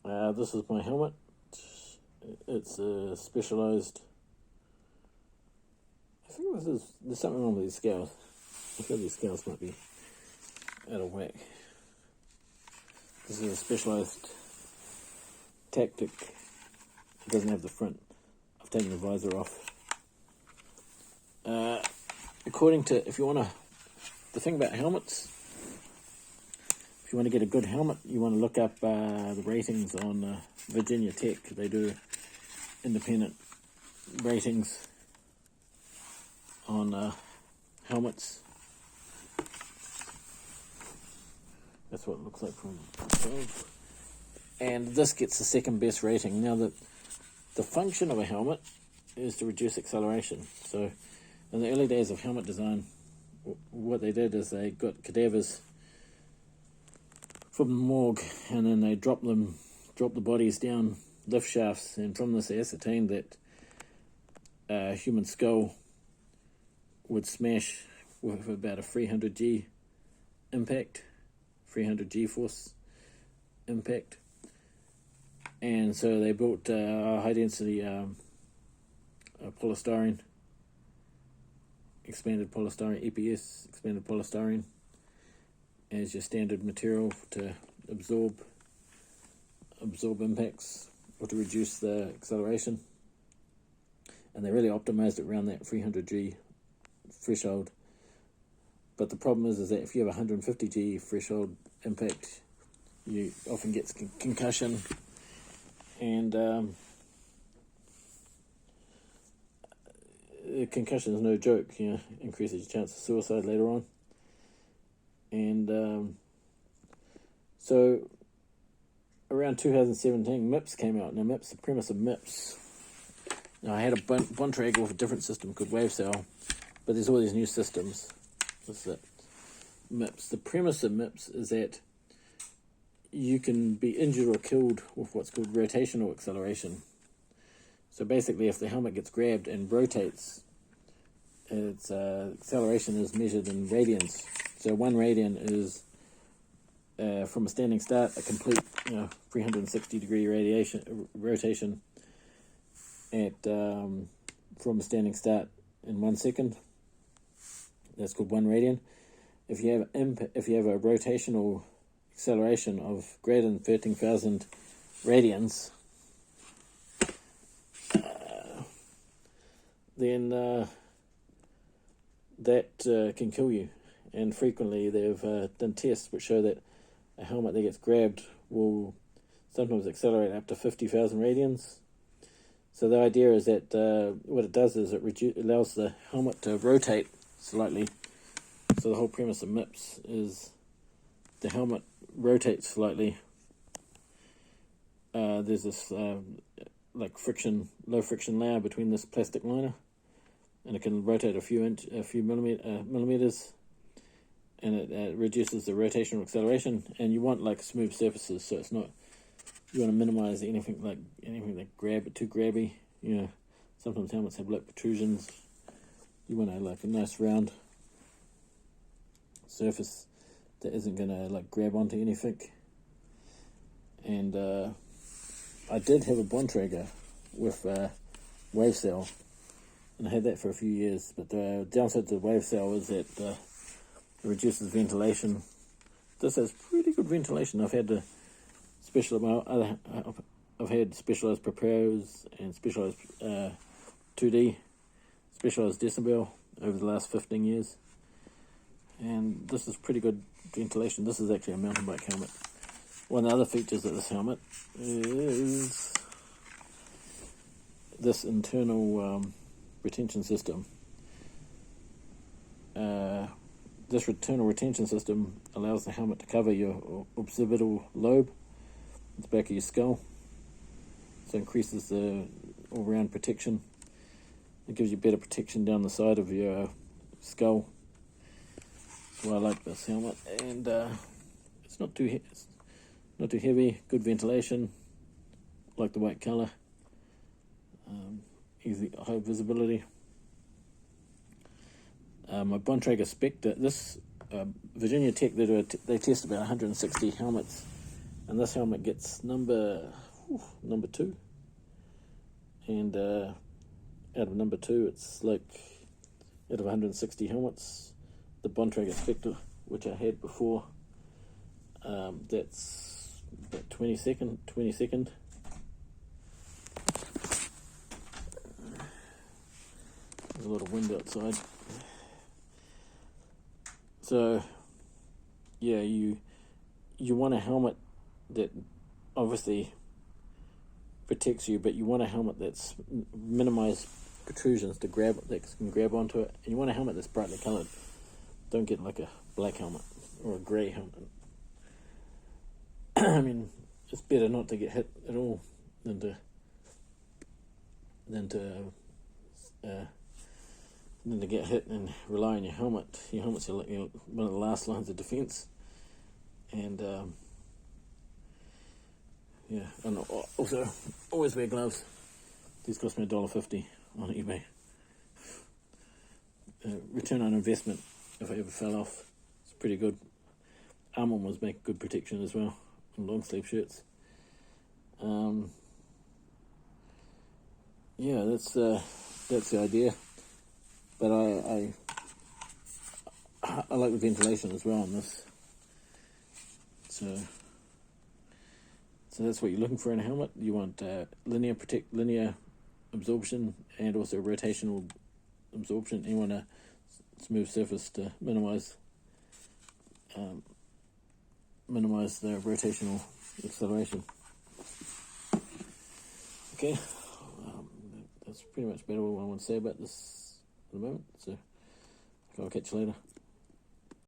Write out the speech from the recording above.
This is my helmet. It's a specialized. I think there's something wrong with these scales. I feel these scales might be out of whack. This is a specialized tactic. It doesn't have the front. I've taken the visor off. According to, the thing about helmets, if you want to get a good helmet, you want to look up the ratings on Virginia Tech. They do independent ratings on helmets. That's what it looks like from above. And this gets the second best rating. Now, the function of a helmet is to reduce acceleration. So in the early days of helmet design, what they did is they got cadavers from the morgue, and then they dropped the bodies down lift shafts, and from this they ascertained that a human skull would smash with about a 300 G impact, 300 G force impact. And so they built high density polystyrene, expanded polystyrene, EPS, expanded polystyrene, as your standard material to absorb impacts or to reduce the acceleration. And they really optimized it around that 300 G threshold. But the problem is that if you have 150 G threshold impact, you often get concussion, and concussion is no joke. Increases your chance of suicide later on. And so around 2017, MIPS came out. Now, MIPS, the premise of MIPS. Now, I had a Bontrager with a different system called WaveCell, but there's all these new systems. What's that? MIPS. The premise of MIPS is that you can be injured or killed with what's called rotational acceleration. So basically, if the helmet gets grabbed and rotates, its acceleration is measured in radians. So 1 radian is, from a standing start, a complete 360 degree rotation at from a standing start in 1 second. That's called 1 radian. If you have a rotational acceleration of greater than 13,000 radians, then that can kill you. And frequently they've done tests which show that a helmet that gets grabbed will sometimes accelerate up to 50,000 radians. So the idea is that what it does is it allows the helmet to rotate slightly. So the whole premise of MIPS is the helmet rotates slightly. There's this low friction layer between this plastic liner, and it can rotate a few millimeters, and it reduces the rotational acceleration. And you want smooth surfaces, so it's not. You want to minimize anything that too grabby. Sometimes helmets have protrusions. You want a nice round surface that isn't gonna grab onto anything. And I did have a Bontrager with WaveCell, and I had that for a few years. But the downside to the WaveCell is that it reduces ventilation. This has pretty good ventilation. I've had specialized Propros and specialized 2D, specialized Decibel over the last 15 years. And this is pretty good ventilation. This is actually a mountain bike helmet. One of the other features of this helmet is this internal retention system. This internal retention system allows the helmet to cover your occipital lobe, the back of your skull. So it increases the all-round protection. It gives you better protection down the side of your skull. That's why I like this helmet. And it's not too heavy, good ventilation, like the white colour, easy high visibility. My Bontrager Spectre, this Virginia Tech, they test about 160 helmets And this helmet gets number 2. And out of number 2, it's like, out of 160 helmets, the Bontrager Spectre, which I had before, that's about 22nd. There's a lot of wind outside. So, yeah, you want a helmet that obviously protects you, but you want a helmet that's minimize protrusions that can grab onto it, and you want a helmet that's brightly coloured. Don't get like a black helmet or a grey helmet. I mean, it's better not to get hit at all than to get hit and rely on your helmet. Your helmet's one of the last lines of defence. And yeah, and also always wear gloves. These cost me $1.50 on eBay. Return on investment if I ever fell off, it's pretty good. Arm warmers make good protection as well on long sleeve shirts. Yeah, that's the idea. But I like the ventilation as well on this. So that's what you're looking for in a helmet. You want linear absorption and also rotational absorption. You want a smooth surface to minimize the rotational acceleration. Okay, that's pretty much about all I want to say about this at the moment. So I'll catch you later.